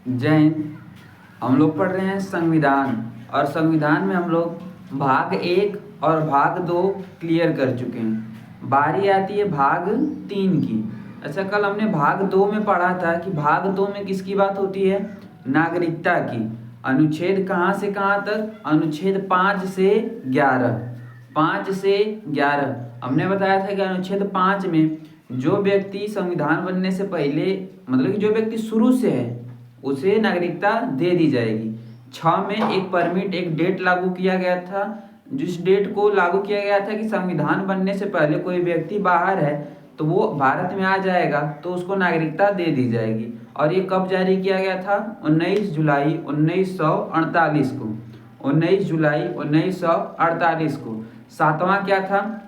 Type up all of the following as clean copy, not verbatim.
जय हिंद। हम लोग पढ़ रहे हैं संविधान और संविधान में हम लोग भाग 1 और भाग 2 क्लियर कर चुके हैं। बारी आती है भाग 3 की। अच्छा, कल हमने भाग 2 में पढ़ा था कि भाग 2 में किसकी बात होती है? नागरिकता की। अनुच्छेद कहाँ से कहाँ तक? अनुच्छेद 5 से 11। 5 से 11 हमने बताया था कि अनुच्छेद 5 में जो व्यक्ति संविधान बनने से पहले, मतलब कि जो व्यक्ति शुरू से है, उसे नागरिकता दे दी जाएगी। 6 में एक परमिट, एक डेट लागू किया गया था, जिस डेट को लागू किया गया था कि संविधान बनने से पहले कोई व्यक्ति बाहर है तो वो भारत में आ जाएगा तो उसको नागरिकता दे दी जाएगी। और ये कब जारी किया गया था? 19 जुलाई 1948 को। 19 जुलाई 1948 को। 7वां क्या था?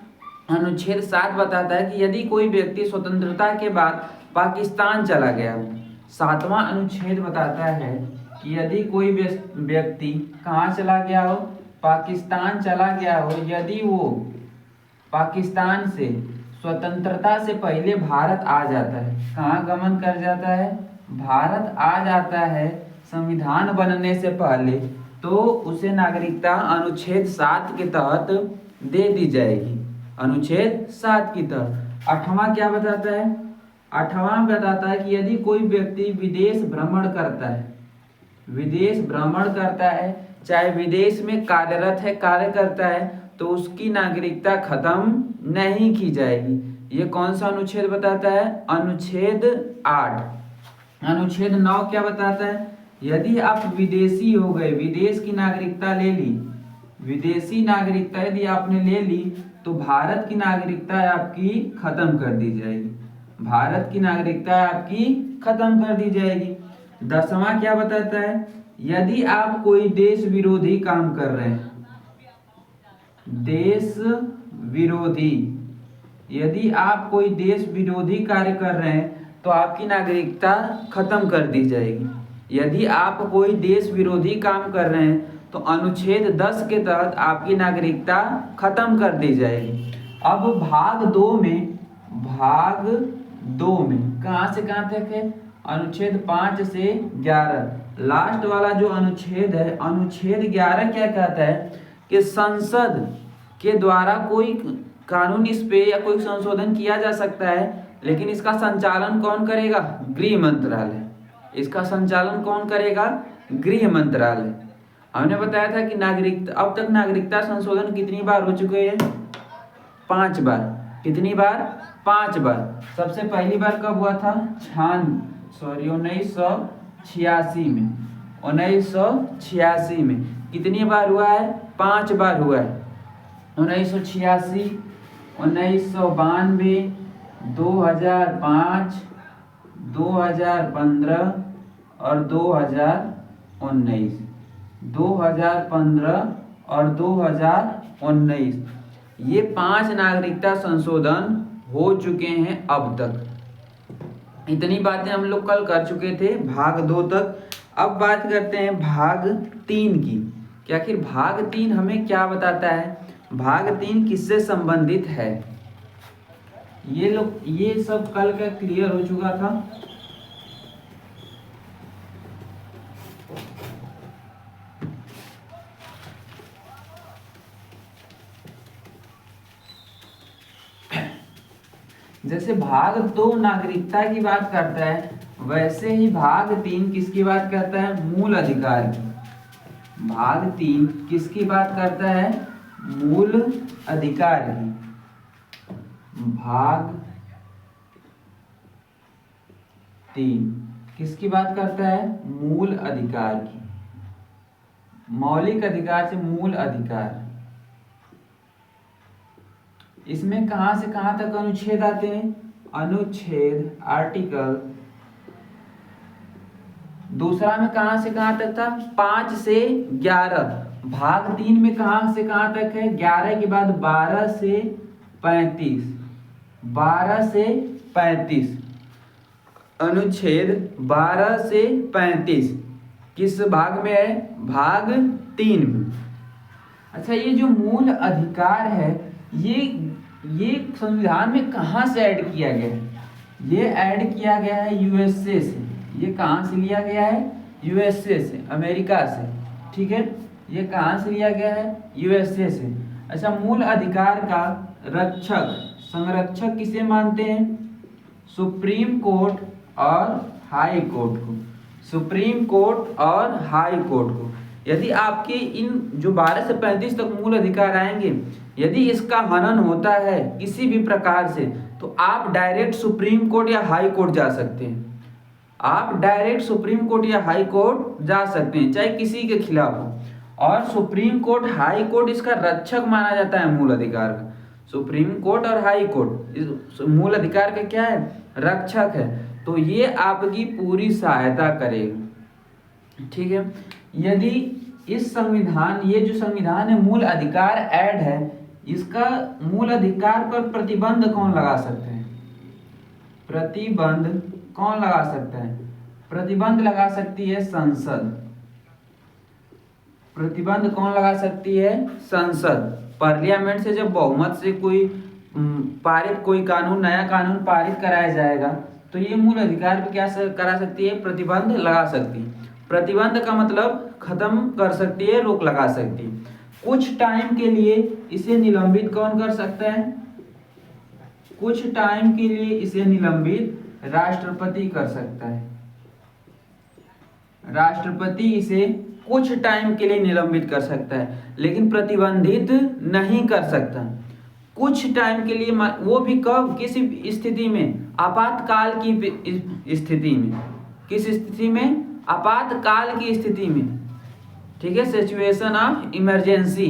अनुच्छेद 7 बताता है कि यदि कोई व्यक्ति स्वतंत्रता के बाद पाकिस्तान चला गया हो। 7वां अनुच्छेद बताता है कि यदि कोई व्यक्ति कहाँ चला गया हो? पाकिस्तान चला गया हो, यदि वो पाकिस्तान से स्वतंत्रता से पहले भारत आ जाता है। कहाँ गमन कर जाता है? भारत आ जाता है संविधान बनने से पहले, तो उसे नागरिकता अनुच्छेद 7 के तहत दे दी जाएगी। अनुच्छेद 7 की तहत। 8वां क्या बताता है? 8वां बताता है कि यदि कोई व्यक्ति विदेश भ्रमण करता है, विदेश भ्रमण करता है, चाहे विदेश में कार्यरत है, कार्य करता है, तो उसकी नागरिकता खत्म नहीं की जाएगी। ये कौन सा अनुच्छेद बताता है? अनुच्छेद 8। अनुच्छेद 9 क्या बताता है? यदि आप विदेशी हो गए, विदेश की नागरिकता ले ली, विदेशी नागरिकता यदि आपने ले ली तो भारत की नागरिकता आपकी खत्म कर दी जाएगी। भारत की नागरिकता आपकी खत्म कर दी जाएगी। 10वां क्या बताता है? यदि आप कोई देश विरोधी काम कर रहे हैं, देश विरोधी, यदि आप कोई देश विरोधी कार्य कर रहे हैं तो आपकी नागरिकता खत्म कर दी जाएगी। यदि आप कोई देश विरोधी काम कर रहे हैं तो अनुच्छेद 10 के तहत आपकी नागरिकता खत्म कर दी जाएगी। अब भाग 2 में, भाग 2 में कहाँ से कहाँ तक है? अनुच्छेद 5 से 11। लास्ट वाला जो अनुच्छेद है, अनुच्छेद 11 क्या कहता है कि संसद के द्वारा कोई कानून इस पे या कोई संशोधन किया जा सकता है, लेकिन इसका संचालन कौन करेगा? गृह मंत्रालय। इसका संचालन कौन करेगा? गृह मंत्रालय। हमने बताया था कि नागरिकता, अब तक नागरिकता संशोधन कितनी बार हो चुके हैं? 5 बार। कितनी बार? 5 बार। सबसे पहली बार कब हुआ था? 1986 में। 1986 में। कितनी बार हुआ है? 5 बार हुआ है। 1986, 1992, 2005, 2015 और 2019। 2015 और 2019 ये 5 नागरिकता संशोधन हो चुके हैं अब तक। इतनी बातें हम लोग कल कर चुके थे भाग 2 तक। अब बात करते हैं भाग 3 की कि आखिर भाग 3 हमें क्या बताता है, भाग 3 किससे संबंधित है। ये सब कल का क्लियर हो चुका था। जैसे भाग 2 नागरिकता की बात करता है, वैसे ही भाग 3 किसकी बात करता है? मूल अधिकार की। भाग 3 किसकी बात करता है? मूल अधिकार की। भाग 3 किसकी बात करता है? मूल अधिकार की। मौलिक अधिकार से मूल अधिकार। इसमें कहां से कहां तक अनुच्छेद आते हैं? अनुच्छेद, आर्टिकल। दूसरा में कहां से कहां तक था? 5 से 11। भाग 3 में कहां से कहां तक है? 11 के बाद 12 से 35। 12 से 35। अनुच्छेद 12 से 35 किस भाग में है? भाग 3 में। अच्छा, ये जो मूल अधिकार है, ये संविधान में कहाँ से ऐड किया गया है? ये ऐड किया गया है यूएसए से। ये कहाँ से लिया गया है? यूएसए से, अमेरिका से, ठीक है। ये कहाँ से लिया गया है? यूएसए से। अच्छा, मूल अधिकार का रक्षक, संरक्षक किसे मानते हैं? सुप्रीम कोर्ट और हाई कोर्ट को। सुप्रीम कोर्ट और हाई कोर्ट को। यदि आपके इन जो 12 से 35 तक मूल अधिकार आएंगे, यदि इसका हनन होता है किसी भी प्रकार से, तो आप डायरेक्ट सुप्रीम कोर्ट या हाई कोर्ट जा सकते हैं। आप डायरेक्ट सुप्रीम कोर्ट या हाई कोर्ट जा सकते हैं, चाहे किसी के खिलाफ हो। और सुप्रीम कोर्ट, हाई कोर्ट इसका रक्षक माना जाता है मूल अधिकार का। सुप्रीम कोर्ट और हाई कोर्ट इस मूल अधिकार का क्या है? रक्षक है। तो ये आपकी पूरी सहायता करेगा, ठीक है। यदि इस संविधान, ये जो संविधान है मूल अधिकार ऐड है, इसका मूल अधिकार पर प्रतिबंध कौन लगा सकते हैं? प्रतिबंध कौन लगा सकता है? प्रतिबंध लगा सकती है संसद। प्रतिबंध कौन लगा सकती है? संसद। पार्लियामेंट से जब बहुमत से कोई पारित कोई कानून, नया कानून पारित कराया जाएगा, तो ये मूल अधिकार पे क्या करा सकती है? प्रतिबंध लगा सकती है। प्रतिबंध का मतलब खत्म कर सकती है, रोक लगा सकती है। कुछ टाइम के लिए इसे निलंबित कौन कर सकता है? कुछ टाइम के लिए इसे निलंबित राष्ट्रपति कर सकता है। राष्ट्रपति इसे कुछ टाइम के लिए निलंबित कर सकता है, लेकिन प्रतिबंधित नहीं कर सकता। कुछ टाइम के लिए, वो भी कब? किसी स्थिति में, आपातकाल की स्थिति में। किस स्थिति में? आपातकाल की स्थिति में, ठीक है, सिचुएशन ऑफ इमरजेंसी।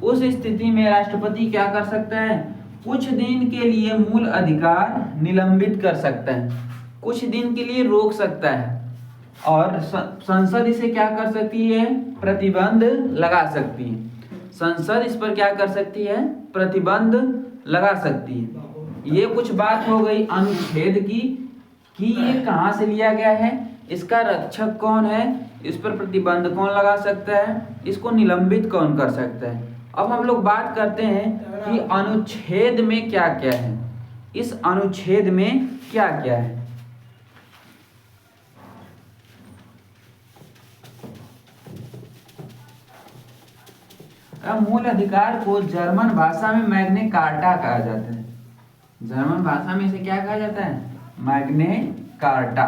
उस स्थिति में राष्ट्रपति क्या कर सकता है? कुछ दिन के लिए मूल अधिकार निलंबित कर सकता है, कुछ दिन के लिए रोक सकता है। और संसद इसे क्या कर सकती है? प्रतिबंध लगा सकती है। संसद इस पर क्या कर सकती है? प्रतिबंध लगा सकती है। ये कुछ बात हो गई अनुच्छेद की, कि ये कहाँ से लिया गया है, इसका रक्षक कौन है, इस पर प्रतिबंध कौन लगा सकता है, इसको निलंबित कौन कर सकता है। अब हम लोग बात करते हैं कि अनुच्छेद में क्या क्या है। इस अनुच्छेद में क्या क्या है? मूल अधिकार को जर्मन भाषा में मैग्ने कार्टा कहा जाता है। जर्मन भाषा में इसे क्या कहा जाता है? मैग्ने कार्टा।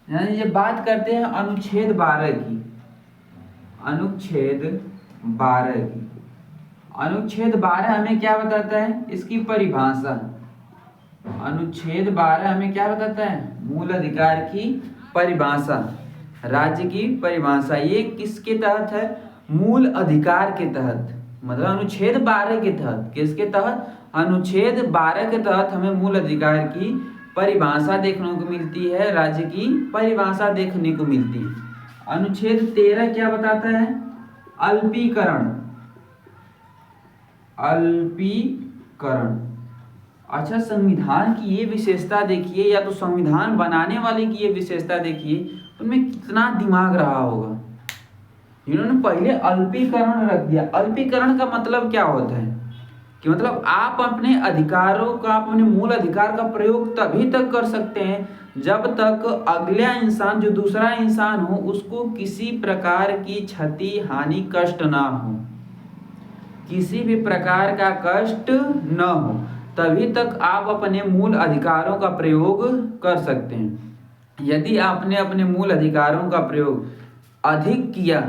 यानी ये बात करते हैं अनुच्छेद 12 की। अनुच्छेद 12 की। अनुच्छेद 12 हमें क्या बताता है? इसकी परिभाषा। अनुच्छेद 12 हमें क्या बताता है? मूल अधिकार की परिभाषा, राज्य की परिभाषा। ये किसके तहत है? मूल अधिकार के तहत। मतलब अनुच्छेद 12 के तहत। किसके तहत? अनुच्छेद 12 के तहत हमें मूल अधिकार की परिभाषा देखने को मिलती है, राज्य की परिभाषा देखने को मिलती है। अनुच्छेद 13 क्या बताता है? अल्पीकरण। अल्पीकरण। अच्छा, संविधान की ये विशेषता देखिए, या तो संविधान बनाने वाले की ये विशेषता देखिए, उनमें कितना दिमाग रहा होगा। इन्होंने पहले अल्पीकरण रख दिया। अल्पीकरण का मतलब क्या होता है? कि मतलब आप अपने अधिकारों का, अपने मूल अधिकार का प्रयोग तभी तक कर सकते हैं जब तक अगला इंसान, जो दूसरा इंसान हो, उसको किसी प्रकार की क्षति, हानि, कष्ट ना हो। किसी भी प्रकार का कष्ट न हो, तभी तक आप अपने मूल अधिकारों का प्रयोग कर सकते हैं। यदि आपने अपने मूल अधिकारों का प्रयोग अधिक किया,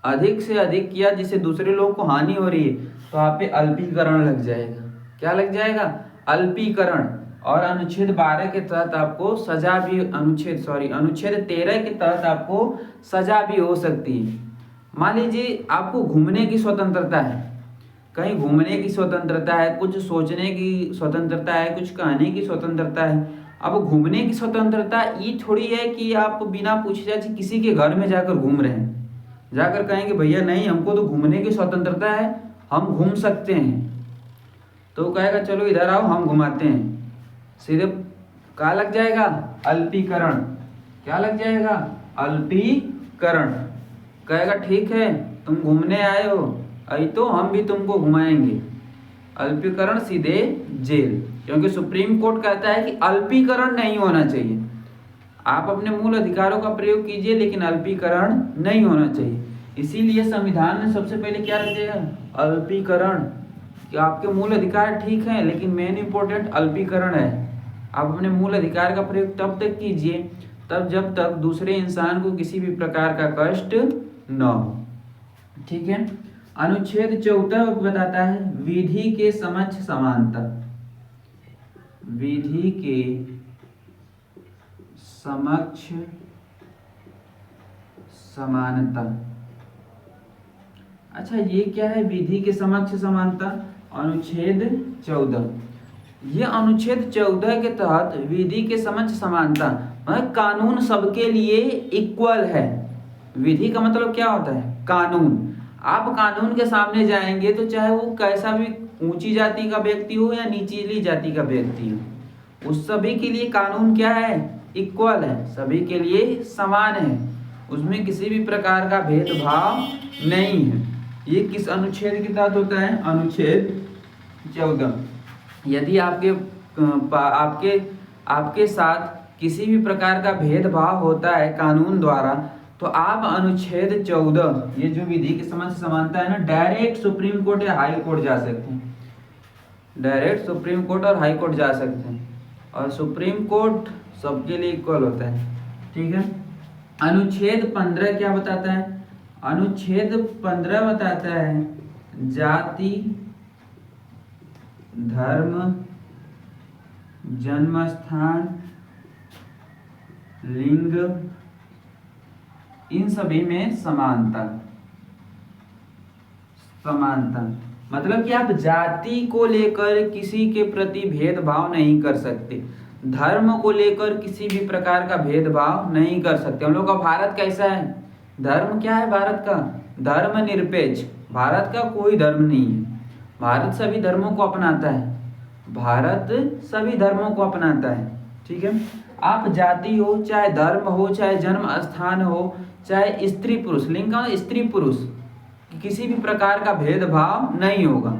अधिक से अधिक किया, जिससे दूसरे लोगों को हानि हो रही है, तो आप पे अल्पीकरण लग जाएगा। क्या लग जाएगा? अल्पीकरण। और अनुच्छेद 12 के तहत आपको सजा भी, अनुच्छेद 13 के तहत आपको सजा भी हो सकती है। मान लीजिए आपको घूमने की स्वतंत्रता है, कहीं घूमने की स्वतंत्रता है, कुछ सोचने की स्वतंत्रता है, कुछ कहने की स्वतंत्रता है। अब घूमने की स्वतंत्रता ये थोड़ी है कि आप बिना पूछे जाचे किसी के घर में जाकर घूम रहे हैं, जाकर कहेंगे भैया नहीं, हमको तो घूमने की स्वतंत्रता है, हम घूम सकते हैं। तो कहेगा चलो इधर आओ, हम घुमाते हैं। सीधे क्या लग जाएगा? अल्पीकरण। क्या लग जाएगा? अल्पीकरण। कहेगा ठीक है, तुम घूमने आए हो, अभी तो हम भी तुमको घुमाएंगे। अल्पीकरण, सीधे जेल। क्योंकि सुप्रीम कोर्ट कहता है कि अल्पीकरण नहीं होना चाहिए। आप अपने मूल अधिकारों का प्रयोग कीजिए, लेकिन अल्पीकरण नहीं होना चाहिए। इसीलिए संविधान ने सबसे पहले क्या रख दिया? अल्पीकरण। कि आपके मूल अधिकार ठीक हैं, लेकिन मेन इंपॉर्टेंट अल्पीकरण है। आप अपने मूल अधिकार का प्रयोग तब तक कीजिए तब जब तक दूसरे इंसान को किसी भी प्रकार का कष्ट न हो। ठीक है। अनुच्छेद 14 बताता है विधि के समक्ष समानता। विधि के समक्ष समानता। अच्छा, ये क्या है विधि के समक्ष समानता? अनुच्छेद 14। ये अनुच्छेद 14 के तहत विधि के समक्ष समानता मतलब कानून सबके लिए इक्वल है। विधि का मतलब क्या होता है? कानून। आप कानून के सामने जाएंगे तो चाहे वो कैसा भी ऊंची जाति का व्यक्ति हो या निचली जाति का व्यक्ति हो, उस सभी के लिए कानून क्या है? इक्वल है, सभी के लिए समान है, उसमें किसी भी प्रकार का भेदभाव नहीं है। ये किस अनुच्छेद के तहत होता है? अनुच्छेद 14। यदि आपके साथ किसी भी प्रकार का भेदभाव होता है कानून द्वारा, तो आप अनुच्छेद 14, ये जो विधि के समक्ष समानता है ना, डायरेक्ट सुप्रीम कोर्ट या हाई कोर्ट जा सकते हैं। डायरेक्ट सुप्रीम कोर्ट और हाई कोर्ट जा सकते हैं, और सुप्रीम कोर्ट सबके लिए इक्वल होता है। ठीक है। अनुच्छेद 15 क्या बताता है? अनुच्छेद 15 बताता है जाति, धर्म, जन्मस्थान, लिंग, इन सभी में समानता। मतलब कि आप जाति को लेकर किसी के प्रति भेदभाव नहीं कर सकते, धर्म को लेकर किसी भी प्रकार का भेदभाव नहीं कर सकते। हम लोग का भारत कैसा है? धर्म क्या है भारत का? धर्मनिरपेक्ष। भारत का कोई धर्म नहीं है, भारत सभी धर्मों को अपनाता है। भारत सभी धर्मों को अपनाता है। ठीक है। आप जाति हो, चाहे धर्म हो, चाहे जन्म स्थान हो, चाहे स्त्री पुरुष, लिंग का स्त्री पुरुष, किसी भी प्रकार का भेदभाव नहीं होगा।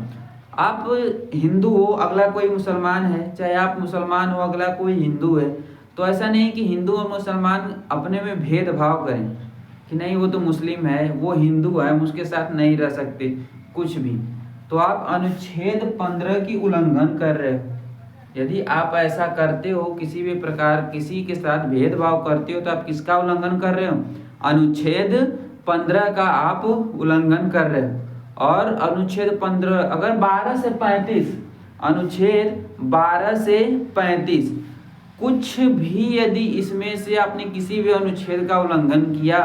आप हिंदू हो, अगला कोई मुसलमान है, चाहे आप मुसलमान हो, अगला कोई हिंदू है, तो ऐसा नहीं कि हिंदू और मुसलमान अपने में भेदभाव करें कि नहीं वो तो मुस्लिम है, वो हिंदू है, हम उसके साथ नहीं रह सकते, कुछ भी। तो आप अनुच्छेद 15 की उल्लंघन कर रहे हो। यदि आप ऐसा करते हो, किसी भी प्रकार किसी के साथ भेदभाव करते हो, तो आप किसका उल्लंघन कर रहे हो? अनुच्छेद 15 का आप उल्लंघन कर रहे हो। और अनुच्छेद 15 अगर 12 से 35, अनुच्छेद 12 से 35 कुछ भी यदि इसमें से आपने किसी भी अनुच्छेद का उल्लंघन किया,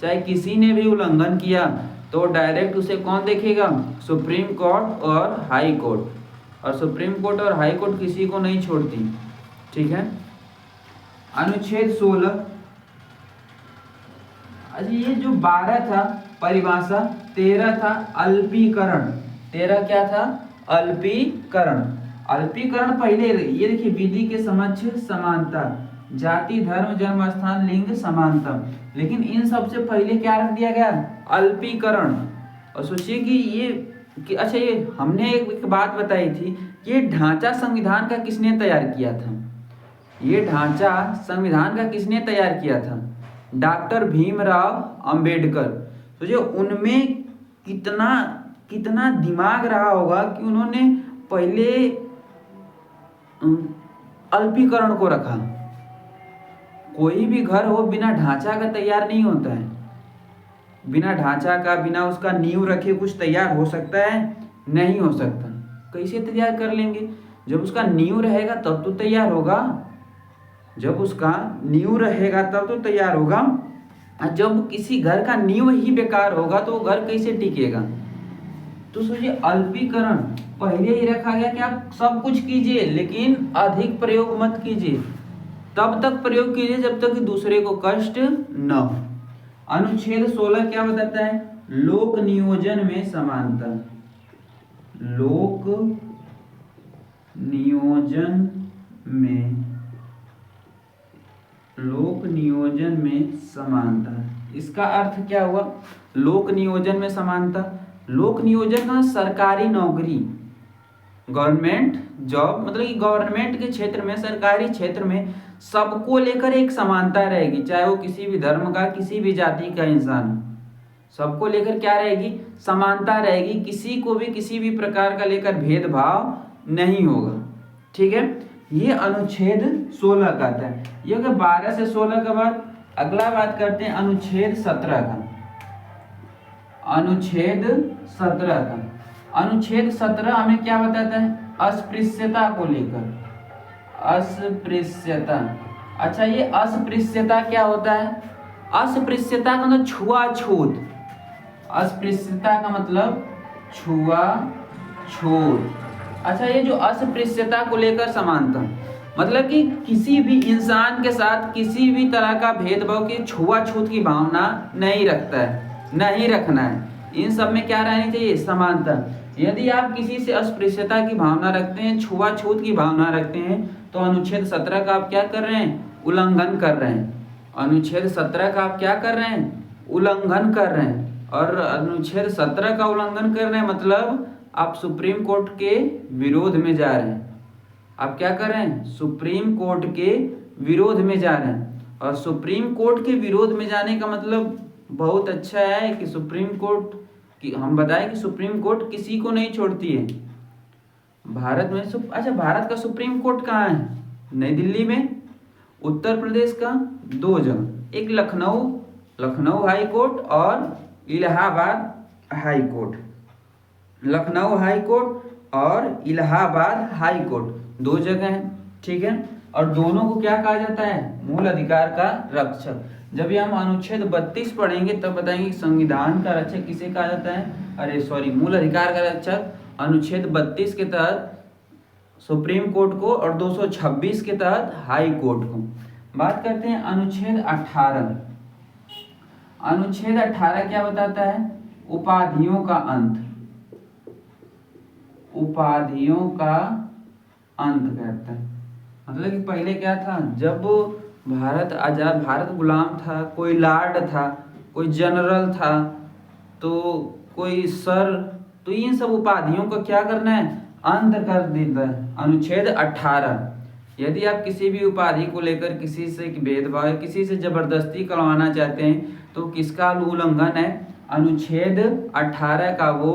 चाहे किसी ने भी उल्लंघन किया, तो डायरेक्ट उसे कौन देखेगा? सुप्रीम कोर्ट और हाई कोर्ट। और सुप्रीम कोर्ट और हाई कोर्ट किसी को नहीं छोड़ती। ठीक है। अनुच्छेद 16। अजी ये जो 12 था परिभाषा, 13 था अल्पीकरण। 13 क्या था? अल्पीकरण। अल्पीकरण पहले ये देखिए विधि के समक्ष समानता, जाति, धर्म, जन्म स्थान, लिंग समानता, लेकिन इन सबसे पहले क्या रख दिया गया? अल्पीकरण। और सोचिए कि अच्छा ये हमने एक बात बताई थी कि ये ढांचा संविधान का किसने तैयार किया था? ये ढांचा संविधान का किसने तैयार किया था? डॉक्टर भीमराव अंबेडकर। सोचिए उनमें कितना दिमाग रहा होगा कि उन्होंने पहले अल्पीकरण को रखा। कोई भी घर हो बिना ढांचा का तैयार नहीं होता है। बिना ढांचा का, बिना उसका नींव रखे कुछ तैयार हो सकता है? नहीं हो सकता। कैसे तैयार कर लेंगे? जब उसका नींव रहेगा तब तो तैयार होगा। जब उसका नींव रहेगा तब तो तैयार होगा। जब किसी घर का नींव ही बेकार होगा तो घर कैसे टिकेगा? तो सोचिए अल्पीकरण पहले ही रखा गया कि आप सब कुछ कीजिए, लेकिन अधिक प्रयोग मत कीजिए। तब तक प्रयोग कीजिए जब तक कि दूसरे को कष्ट न हो। अनुच्छेद 16 क्या बताता है? लोक नियोजन में समानता। लोक नियोजन में समानता। इसका अर्थ क्या हुआ? लोक नियोजन में समानता। लोक नियोजन का सरकारी नौकरी, गवर्नमेंट जॉब, मतलब कि गवर्नमेंट के क्षेत्र में, सरकारी क्षेत्र में सबको लेकर एक समानता रहेगी, चाहे वो किसी भी धर्म का, किसी भी जाति का इंसान हो, सबको लेकर क्या रहेगी, समानता रहेगी, किसी को भी किसी भी प्रकार का लेकर भेदभाव नहीं होगा। ठीक है, ये अनुच्छेद 16 का आता है। ये हो गया 12 से 16 का बात। अगला बात करते हैं अनुच्छेद 17 का। अनुच्छेद 17 का, अनुच्छेद 17 हमें क्या बताता है, अस्पृश्यता को लेकर, अस्पृश्यता। अच्छा, ये अस्पृश्यता क्या होता है, अस्पृश्यता का मतलब छुआछूत, अस्पृश्यता का मतलब छुआछूत। अच्छा, ये जो अस्पृश्यता को लेकर समानता, मतलब कि किसी भी इंसान के साथ किसी भी तरह का भेदभाव की, छुआछूत की भावना नहीं रखता है, नहीं रखना है। इन सब में क्या रहनी चाहिए, समानता। यदि आप किसी से अस्पृश्यता की भावना रखते हैं, छुआछूत की भावना रखते हैं, तो अनुच्छेद 17 का आप क्या कर रहे हैं, उल्लंघन कर रहे हैं। अनुच्छेद 17 का आप क्या कर रहे हैं, उल्लंघन कर रहे हैं। और अनुच्छेद 17 का उल्लंघन कर रहे हैं मतलब आप सुप्रीम कोर्ट के विरोध में जा रहे हैं। आप क्या कर रहे हैं, सुप्रीम कोर्ट के विरोध में जा रहे हैं। और सुप्रीम कोर्ट के विरोध में जाने का मतलब बहुत अच्छा है कि सुप्रीम कोर्ट की, हम बताएं कि सुप्रीम कोर्ट किसी को नहीं छोड़ती है भारत में। अच्छा, भारत का सुप्रीम कोर्ट कहाँ है, नई दिल्ली में। उत्तर प्रदेश का 2 जगह, एक लखनऊ हाई कोर्ट और Allahabad high court. Lucknow high court और इलाहाबाद हाई कोर्ट 2 जगह हैं। ठीक है, और दोनों को क्या कहा जाता है, मूल अधिकार का रक्षक। जब ये हम अनुच्छेद 32 पढ़ेंगे तब बताएंगे संविधान का रक्षक किसे कहा जाता है, मूल अधिकार का रक्षक अनुच्छेद 32 के तहत सुप्रीम कोर्ट को और 226 के तहत हाई कोर्ट को। बात करते हैं अनुच्छेद 18। अनुच्छेद 18 क्या बताता है, उपाधियों का अंत, उपाधियों का अंत कहता है। मतलब कि पहले क्या था, जब भारत आजाद, भारत गुलाम था, कोई लॉर्ड था, कोई जनरल था, तो कोई सर, तो इन सब उपाधियों को क्या करना है, अंत कर देता है अनुच्छेद 18। यदि आप किसी भी उपाधि को लेकर किसी से भेदभाव, किसी से जबरदस्ती करवाना चाहते हैं तो किसका उल्लंघन है, अनुच्छेद 18 का वो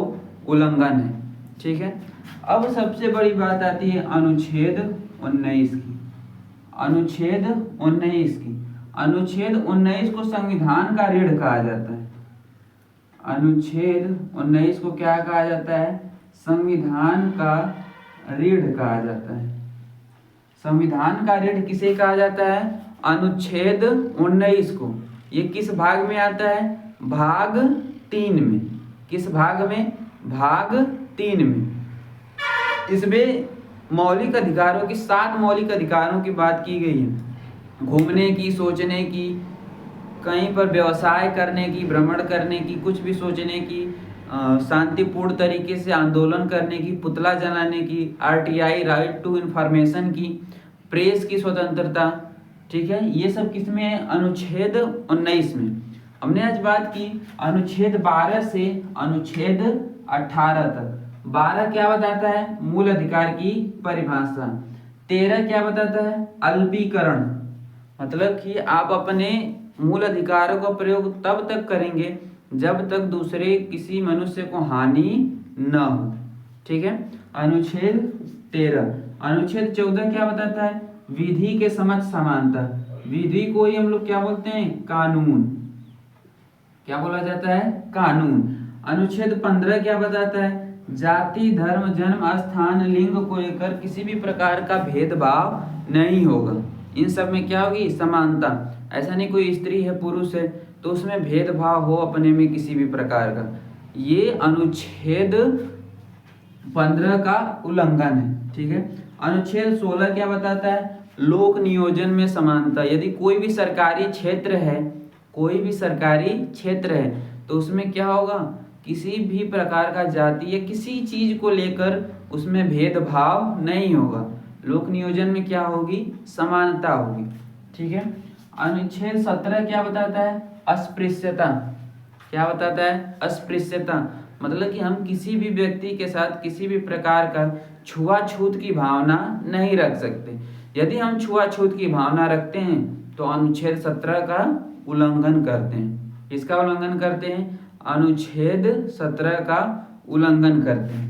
उल्लंघन है। ठीक है, अब सबसे बड़ी बात आती है अनुच्छेद 19 की। अनुच्छेद 19 की, अनुच्छेद 19 को संविधान का रीढ़ कहा जाता है। अनुच्छेद 19 को क्या कहा जाता है, संविधान का रीढ़ कहा जाता है। संविधान का रीढ़ किसे कहा जाता है, अनुच्छेद 19 को। ये किस भाग में आता है, भाग 3 में। किस भाग में, भाग 3 में। इसमें मौलिक अधिकारों की, 7 मौलिक अधिकारों की बात की गई है। घूमने की, सोचने की, कहीं पर व्यवसाय करने की, भ्रमण करने की, कुछ भी सोचने की, शांतिपूर्ण तरीके से आंदोलन करने की, पुतला जलाने की, RTI राइट टू इंफॉर्मेशन की, प्रेस की स्वतंत्रता। ठीक है, ये सब किसमें है, अनुच्छेद 19 में। हमने आज बात की अनुच्छेद 12 से अनुच्छेद 18 तक। 12 क्या बताता है, मूल अधिकार की परिभाषा। 13 क्या बताता है, अल्पीकरण, मतलब कि आप अपने मूल अधिकारों का प्रयोग तब तक करेंगे जब तक दूसरे किसी मनुष्य को हानि न हो। ठीक है, अनुच्छेद 13। अनुच्छेद 14 क्या बताता है, विधि के समक्ष समानता। विधि को ही हम लोग क्या बोलते हैं, कानून। क्या बोला जाता है, कानून। अनुच्छेद 15 क्या बताता है, जाति, धर्म, जन्म स्थान, लिंग को लेकर किसी भी प्रकार का भेदभाव नहीं होगा। इन सब में क्या होगी, समानता। ऐसा नहीं कोई स्त्री है, पुरुष है, तो उसमें भेदभाव हो अपने में किसी भी प्रकार का। ये अनुच्छेद 15 का उल्लंघन है। ठीक है, अनुच्छेद 16 क्या बताता है, लोक नियोजन में समानता। यदि कोई भी सरकारी क्षेत्र है, कोई भी सरकारी क्षेत्र है, तो उसमें क्या होगा, किसी भी प्रकार का जाति या किसी चीज को लेकर उसमें भेदभाव नहीं होगा। लोक नियोजन में क्या होगी, समानता होगी। ठीक है, अनुच्छेद 17 क्या बताता है, अस्पृश्यता। क्या बताता है, अस्पृश्यता, मतलब कि हम किसी भी व्यक्ति के साथ किसी भी प्रकार का छुआछूत की भावना नहीं रख सकते। यदि हम छुआछूत की भावना रखते हैं तो अनुच्छेद 17 का उल्लंघन करते हैं। किसका उल्लंघन करते हैं? अनुच्छेद 17 का उल्लंघन करते हैं।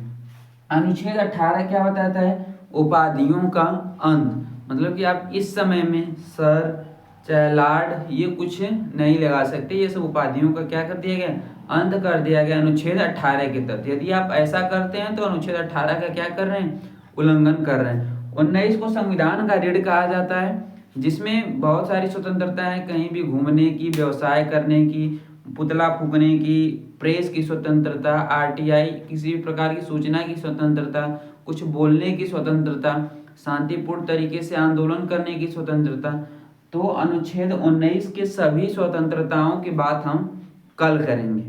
अनुच्छेद 18 क्या बताता है? उपाधियों का अंत। मतलब कि आप इस समय में सर, चाहे लॉर्ड, ये कुछ नहीं लगा सकते। ये सब उपाधियों का क्या कर दिया गया? अंत कर दिया गया अनुच्छेद 18 के तहत। यदि आप ऐसा करते हैं तो अनुच्छेद 18 का क्या कर रहे हैं? उल्लंघन कर रहे हैं। 19 को संविधान का रीढ़ कहा जाता है, जिसमें बहुत सारी स्वतंत्रता है, कहीं भी घूमने की, व्यवसाय करने की, पुतला फूकने की, प्रेस की स्वतंत्रता, आरटीआई, किसी भी प्रकार की सूचना की स्वतंत्रता, कुछ बोलने की स्वतंत्रता, शांतिपूर्ण तरीके से आंदोलन करने की स्वतंत्रता। तो अनुच्छेद 19 के सभी स्वतंत्रताओं की बात हम कल करेंगे।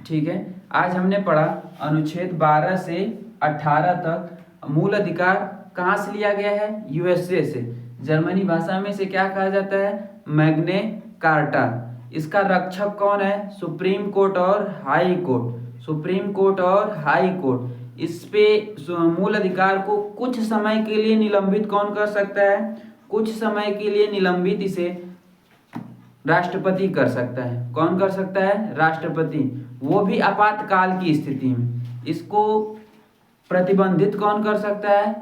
ठीक है, आज हमने पढ़ा अनुच्छेद 12 से 18 तक मूल अधिकार कहाँ से लिया गया है? यूएसए से। जर्मनी भाषा में इसे क्या कहा जाता है? मैग्ने कार्टा। इसका रक्षक कौन है? सुप्रीम कोर्ट और हाई कोर्ट। सुप्रीम कोर्ट और हाई कोर्ट। इस पे मूल अधिकार को कुछ समय के लिए निलंबित कौन कर सकता है? कुछ समय के लिए निलंबित इसे राष्ट्रपति कर सकता है। कौन कर सकता है? राष्ट्रपति, वो भी आपातकाल की स्थिति में। इसको प्रतिबंधित कौन कर सकता है?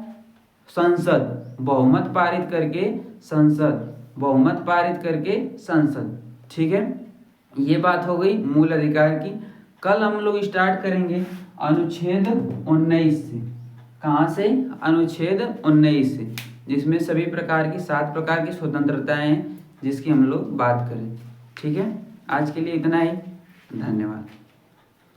संसद, बहुमत पारित करके संसद, बहुमत पारित करके संसद। ठीक है, ये बात हो गई मूल अधिकार की। कल हम लोग स्टार्ट करेंगे अनुच्छेद 19 से। कहाँ से? अनुच्छेद 19 से, जिसमें सभी प्रकार की 7 प्रकार की स्वतंत्रताएं हैं, जिसकी हम लोग बात करें। ठीक है, आज के लिए इतना ही। धन्यवाद।